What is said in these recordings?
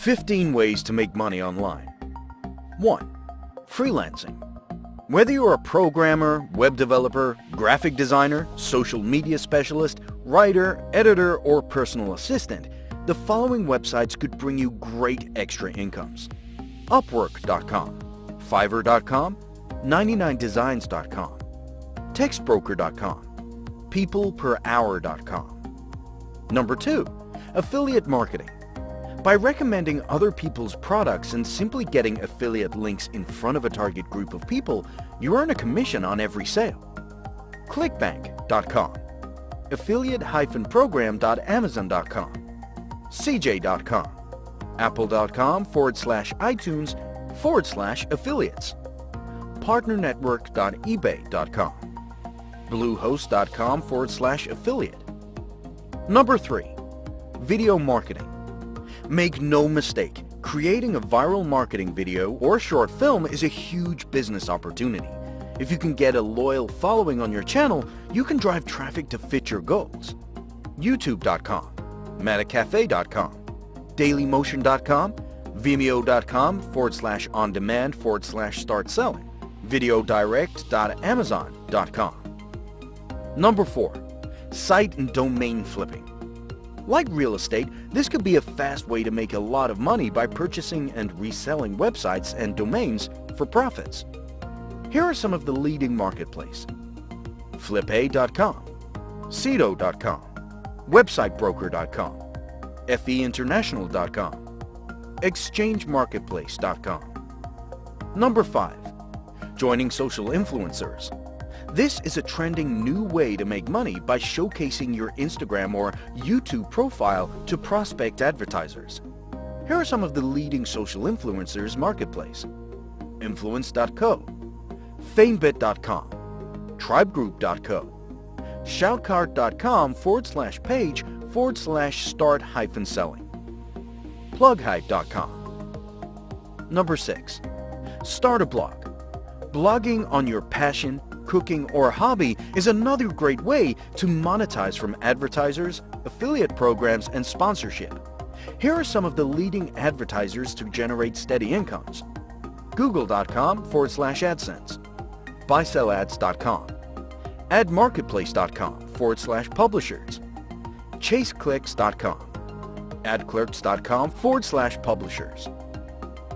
15 ways to make money online. 1. Freelancing. Whether you're a programmer, web developer, graphic designer, social media specialist, writer, editor, or personal assistant, the following websites could bring you great extra incomes. Upwork.com, Fiverr.com, 99designs.com, Textbroker.com, PeoplePerHour.com. Number 2. Affiliate marketing. By recommending other people's products and simply getting affiliate links in front of a target group of people, you earn a commission on every sale. Clickbank.com, affiliate-program.amazon.com, cj.com, apple.com/iTunes/affiliates, partnernetwork.ebay.com, bluehost.com/affiliate. Number 3. Video marketing. Make no mistake, creating a viral marketing video or short film is a huge business opportunity. If you can get a loyal following on your channel, you can drive traffic to fit your goals. YouTube.com, Metacafe.com, Dailymotion.com, Vimeo.com/on-demand/start selling, Videodirect.amazon.com. Number 4. Site and domain flipping. Like real estate, this could be a fast way to make a lot of money by purchasing and reselling websites and domains for profits. Here are some of the leading marketplaces: Flipay.com, Sedo.com, WebsiteBroker.com, FEInternational.com, ExchangeMarketplace.com. Number 5. Joining social influencers. This is a trending new way to make money by showcasing your Instagram or YouTube profile to prospect advertisers. Here are some of the leading social influencers marketplace: Influence.co, Famebit.com, Tribegroup.co, Shoutcart.com/page/start-selling, Plughype.com. Number 6. Start a blog. Blogging on your passion, cooking, or hobby is another great way to monetize from advertisers, affiliate programs, and sponsorship. Here are some of the leading advertisers to generate steady incomes: Google.com/AdSense, BuySellAds.com, AdMarketplace.com/publishers, ChaseClicks.com, AdClerks.com/publishers.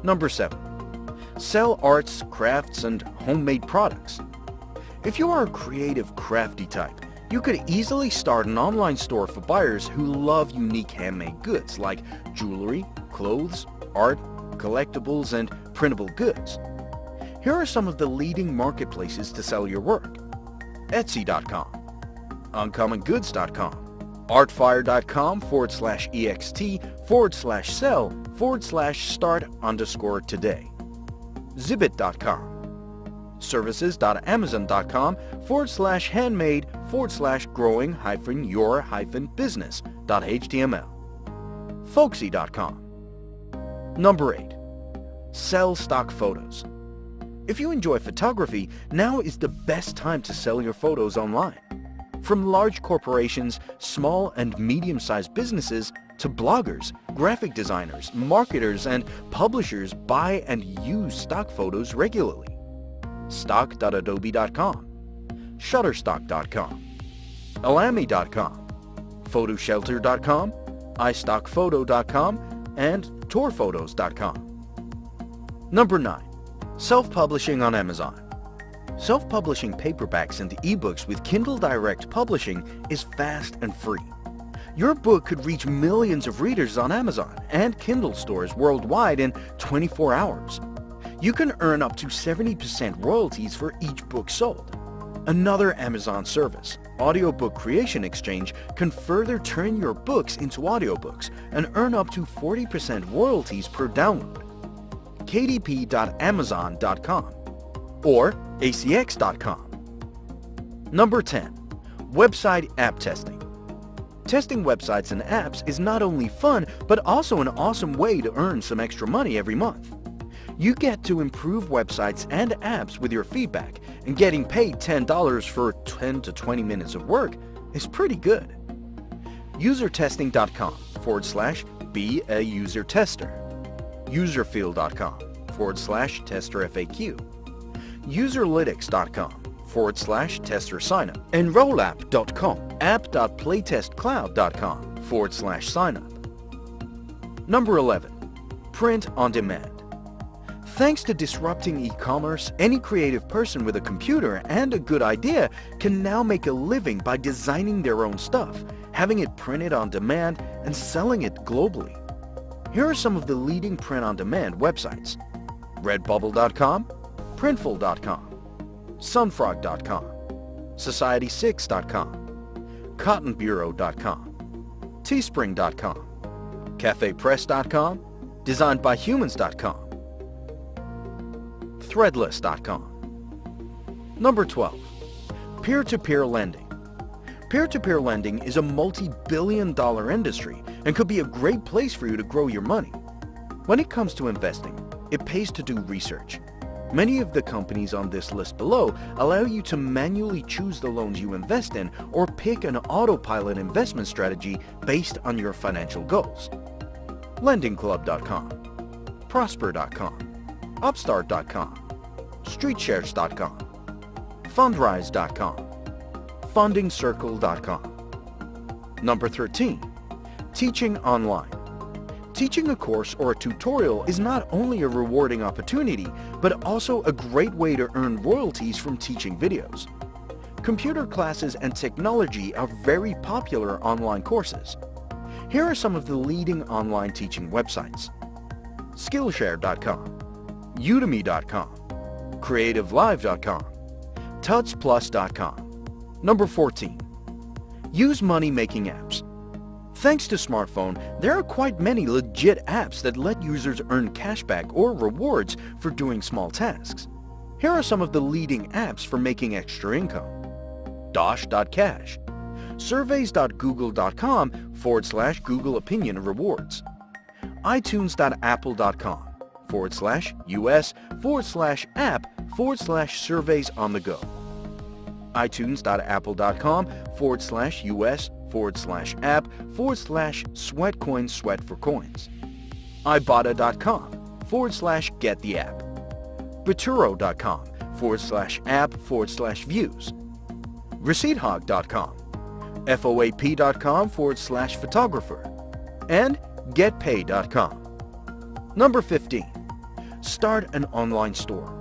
Number 7. Sell arts, crafts, and homemade products. If you are a creative, crafty type, you could easily start an online store for buyers who love unique handmade goods like jewelry, clothes, art, collectibles, and printable goods. Here are some of the leading marketplaces to sell your work: Etsy.com, UncommonGoods.com, Artfire.com/ext/sell/start_today, Zibbit.com, services.amazon.com/handmade/growing-your-business.html, Folksy.com. Number 8. Sell stock photos. If you enjoy photography, now is the best time to sell your photos online. From large corporations, small and medium-sized businesses, to bloggers, graphic designers, marketers, and publishers buy and use stock photos regularly. Stock.adobe.com, Shutterstock.com, Alamy.com, Photoshelter.com, iStockPhoto.com, and TourPhotos.com. Number 9. Self-publishing on Amazon. Self-publishing paperbacks and ebooks with Kindle Direct Publishing is fast and free. Your book could reach millions of readers on Amazon and Kindle stores worldwide in 24 hours. You can earn up to 70% royalties for each book sold. Another Amazon service, Audiobook Creation Exchange, can further turn your books into audiobooks and earn up to 40% royalties per download. kdp.amazon.com or acx.com. Number 10. Website app testing. Testing websites and apps is not only fun, but also an awesome way to earn some extra money every month. You get to improve websites and apps with your feedback, and getting paid $10 for 10 to 20 minutes of work is pretty good. Usertesting.com/be a user tester. userfield.com/tester-FAQ, userlytics.com/tester-signup, enrollapp.com, app.playtestcloud.com/signup. Number 11. Print on demand. Thanks to disrupting e-commerce, any creative person with a computer and a good idea can now make a living by designing their own stuff, having it printed on demand, and selling it globally. Here are some of the leading print-on-demand websites: Redbubble.com, Printful.com, Sunfrog.com, Society6.com, CottonBureau.com, Teespring.com, CafePress.com, DesignedByHumans.com, Threadless.com. Number 12. Peer-to-peer lending. Peer-to-peer lending is a multi-billion-dollar industry and could be a great place for you to grow your money. When it comes to investing, it pays to do research. Many of the companies on this list below allow you to manually choose the loans you invest in or pick an autopilot investment strategy based on your financial goals. LendingClub.com, Prosper.com, Upstart.com, StreetShares.com, Fundrise.com, FundingCircle.com. Number 13. Teaching online. Teaching a course or a tutorial is not only a rewarding opportunity, but also a great way to earn royalties from teaching videos. Computer classes and technology are very popular online courses. Here are some of the leading online teaching websites: Skillshare.com, Udemy.com, CreativeLive.com, TutsPlus.com. Number 14. Use money-making apps. Thanks to smartphone, there are quite many legit apps that let users earn cashback or rewards for doing small tasks. Here are some of the leading apps for making extra income: Dosh.cash, surveys.google.com/Google Opinion Rewards, iTunes.apple.com/US/app/surveys on the go, iTunes.apple.com/US/app/sweatcoin sweat for coins, Ibotta.com/get the app, Bituro.com/app/views, ReceiptHog.com, FOAP.com/photographer, and GetPay.com. Number 15. Start an online store.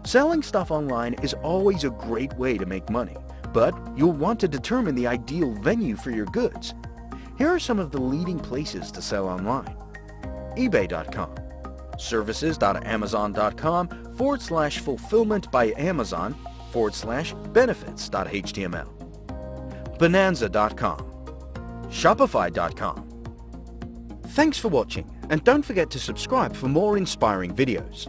Selling stuff online is always a great way to make money, but you'll want to determine the ideal venue for your goods. Here are some of the leading places to sell online: eBay.com, services.amazon.com/fulfillment by Amazon/benefits.html, Bonanza.com, Shopify.com. Thanks for watching, and don't forget to subscribe for more inspiring videos.